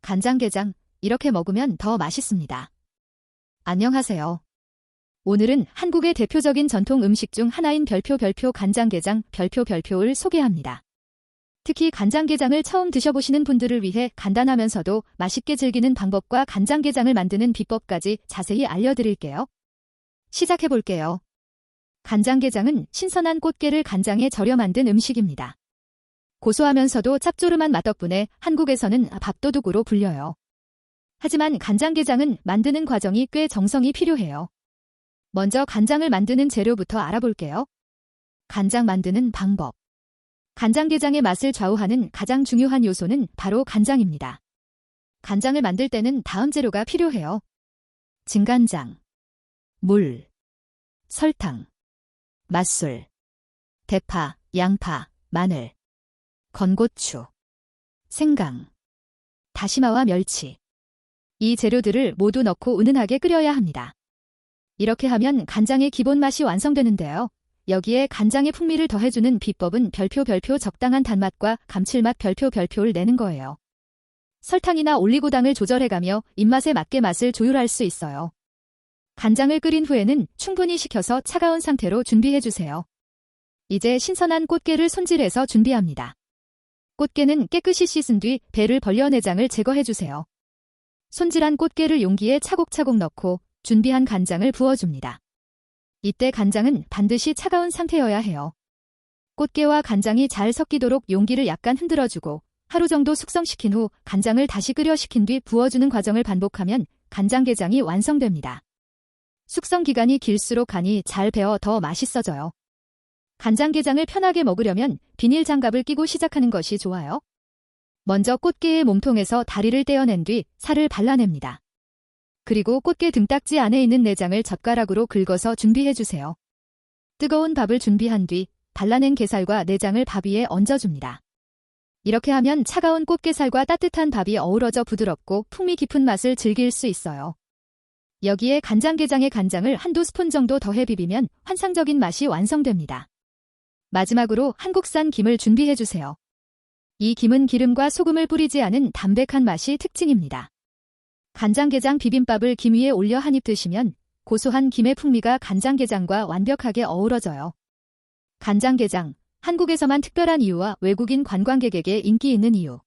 간장게장, 이렇게 먹으면 더 맛있습니다. 안녕하세요. 오늘은 한국의 대표적인 전통 음식 중 하나인 별표 간장게장 별표를 소개합니다. 특히 간장게장을 처음 드셔보시는 분들을 위해 간단하면서도 맛있게 즐기는 방법과 간장게장을 만드는 비법까지 자세히 알려드릴게요. 시작해볼게요. 간장게장은 신선한 꽃게를 간장에 절여 만든 음식입니다. 고소하면서도 짭조름한 맛 덕분에 한국에서는 밥도둑으로 불려요. 하지만 간장게장은 만드는 과정이 꽤 정성이 필요해요. 먼저 간장을 만드는 재료부터 알아볼게요. 간장 만드는 방법. 간장게장의 맛을 좌우하는 가장 중요한 요소는 바로 간장입니다. 간장을 만들 때는 다음 재료가 필요해요. 진간장, 물, 설탕, 맛술, 대파, 양파, 마늘, 건고추, 생강, 다시마와 멸치. 이 재료들을 모두 넣고 은은하게 끓여야 합니다. 이렇게 하면 간장의 기본 맛이 완성되는데요. 여기에 간장의 풍미를 더해주는 비법은 별표 적당한 단맛과 감칠맛 별표를 내는 거예요. 설탕이나 올리고당을 조절해가며 입맛에 맞게 맛을 조율할 수 있어요. 간장을 끓인 후에는 충분히 식혀서 차가운 상태로 준비해주세요. 이제 신선한 꽃게를 손질해서 준비합니다. 꽃게는 깨끗이 씻은 뒤 배를 벌려 내장을 제거해주세요. 손질한 꽃게를 용기에 차곡차곡 넣고 준비한 간장을 부어줍니다. 이때 간장은 반드시 차가운 상태여야 해요. 꽃게와 간장이 잘 섞이도록 용기를 약간 흔들어주고 하루 정도 숙성시킨 후 간장을 다시 끓여 식힌 뒤 부어주는 과정을 반복하면 간장게장이 완성됩니다. 숙성 기간이 길수록 간이 잘 배어 더 맛있어져요. 간장게장을 편하게 먹으려면 비닐 장갑을 끼고 시작하는 것이 좋아요. 먼저 꽃게의 몸통에서 다리를 떼어낸 뒤 살을 발라냅니다. 그리고 꽃게 등딱지 안에 있는 내장을 젓가락으로 긁어서 준비해주세요. 뜨거운 밥을 준비한 뒤 발라낸 게살과 내장을 밥 위에 얹어줍니다. 이렇게 하면 차가운 꽃게살과 따뜻한 밥이 어우러져 부드럽고 풍미 깊은 맛을 즐길 수 있어요. 여기에 간장게장에 간장을 한두 스푼 정도 더해 비비면 환상적인 맛이 완성됩니다. 마지막으로 한국산 김을 준비해주세요. 이 김은 기름과 소금을 뿌리지 않은 담백한 맛이 특징입니다. 간장게장 비빔밥을 김 위에 올려 한입 드시면 고소한 김의 풍미가 간장게장과 완벽하게 어우러져요. 간장게장, 한국에서만 특별한 이유와 외국인 관광객에게 인기 있는 이유.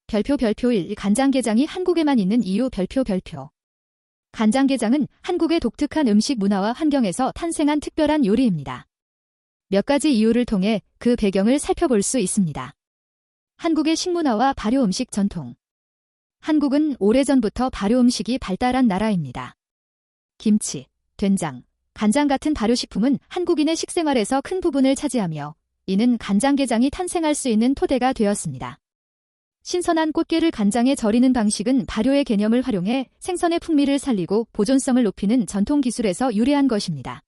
별표 1. 간장게장이 한국에만 있는 이유 별표. 간장게장은 한국의 독특한 음식 문화와 환경에서 탄생한 특별한 요리입니다. 몇 가지 이유를 통해 그 배경을 살펴볼 수 있습니다. 한국의 식문화와 발효 음식 전통. 한국은 오래전부터 발효 음식이 발달한 나라입니다. 김치, 된장, 간장 같은 발효식품은 한국인의 식생활에서 큰 부분을 차지하며 이는 간장게장이 탄생할 수 있는 토대가 되었습니다. 신선한 꽃게를 간장에 절이는 방식은 발효의 개념을 활용해 생선의 풍미를 살리고 보존성을 높이는 전통 기술에서 유래한 것입니다.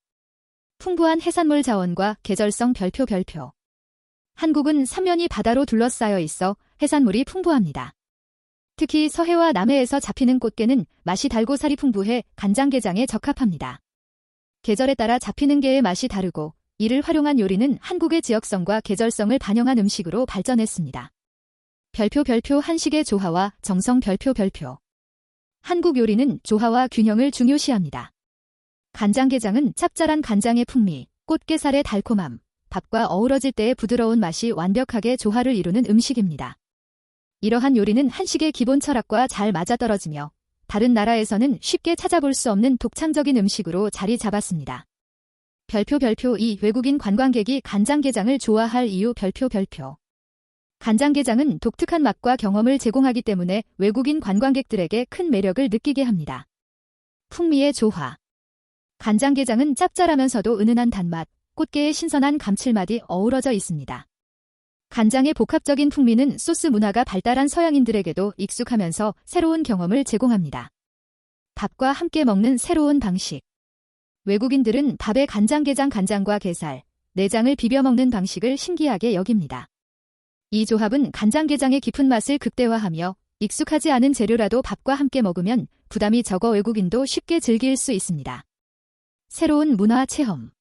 풍부한 해산물 자원과 계절성 별표. 한국은 삼면이 바다로 둘러싸여 있어 해산물이 풍부합니다. 특히 서해와 남해에서 잡히는 꽃게는 맛이 달고 살이 풍부해 간장게장에 적합합니다. 계절에 따라 잡히는 게의 맛이 다르고 이를 활용한 요리는 한국의 지역성과 계절성을 반영한 음식으로 발전했습니다. 별표 한식의 조화와 정성 별표. 한국 요리는 조화와 균형을 중요시합니다. 간장게장은 짭짤한 간장의 풍미, 꽃게살의 달콤함, 밥과 어우러질 때의 부드러운 맛이 완벽하게 조화를 이루는 음식입니다. 이러한 요리는 한식의 기본 철학과 잘 맞아떨어지며 다른 나라에서는 쉽게 찾아볼 수 없는 독창적인 음식으로 자리 잡았습니다. 별표 2. 외국인 관광객이 간장게장을 좋아할 이유 별표. 간장게장은 독특한 맛과 경험을 제공하기 때문에 외국인 관광객들에게 큰 매력을 느끼게 합니다. 풍미의 조화. 간장게장은 짭짤하면서도 은은한 단맛, 꽃게의 신선한 감칠맛이 어우러져 있습니다. 간장의 복합적인 풍미는 소스 문화가 발달한 서양인들에게도 익숙하면서 새로운 경험을 제공합니다. 밥과 함께 먹는 새로운 방식. 외국인들은 밥에 간장과 게살, 내장을 비벼 먹는 방식을 신기하게 여깁니다. 이 조합은 간장게장의 깊은 맛을 극대화하며 익숙하지 않은 재료라도 밥과 함께 먹으면 부담이 적어 외국인도 쉽게 즐길 수 있습니다. 새로운 문화 체험.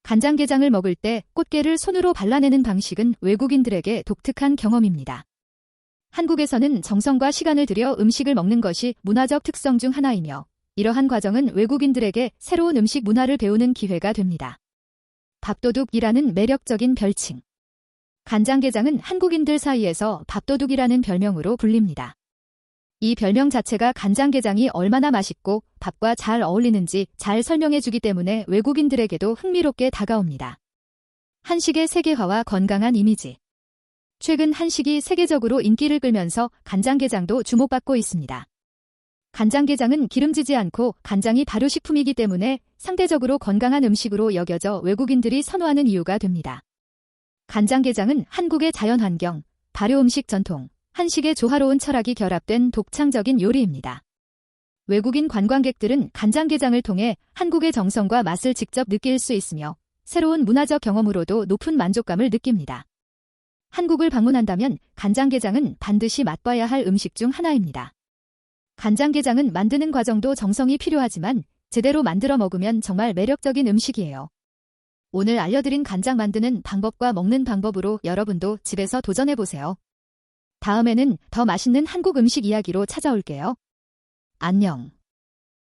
간장게장을 먹을 때 꽃게를 손으로 발라내는 방식은 외국인들에게 독특한 경험입니다. 한국에서는 정성과 시간을 들여 음식을 먹는 것이 문화적 특성 중 하나이며 이러한 과정은 외국인들에게 새로운 음식 문화를 배우는 기회가 됩니다. 밥도둑이라는 매력적인 별칭. 간장게장은 한국인들 사이에서 밥도둑이라는 별명으로 불립니다. 이 별명 자체가 간장게장이 얼마나 맛있고 밥과 잘 어울리는지 잘 설명해주기 때문에 외국인들에게도 흥미롭게 다가옵니다. 한식의 세계화와 건강한 이미지. 최근 한식이 세계적으로 인기를 끌면서 간장게장도 주목받고 있습니다. 간장게장은 기름지지 않고 간장이 발효식품이기 때문에 상대적으로 건강한 음식으로 여겨져 외국인들이 선호하는 이유가 됩니다. 간장게장은 한국의 자연환경, 발효음식 전통, 한식의 조화로운 철학이 결합된 독창적인 요리입니다. 외국인 관광객들은 간장게장을 통해 한국의 정성과 맛을 직접 느낄 수 있으며 새로운 문화적 경험으로도 높은 만족감을 느낍니다. 한국을 방문한다면 간장게장은 반드시 맛봐야 할 음식 중 하나입니다. 간장게장은 만드는 과정도 정성이 필요하지만 제대로 만들어 먹으면 정말 매력적인 음식이에요. 오늘 알려드린 간장 만드는 방법과 먹는 방법으로 여러분도 집에서 도전해보세요. 다음에는 더 맛있는 한국 음식 이야기로 찾아올게요. 안녕.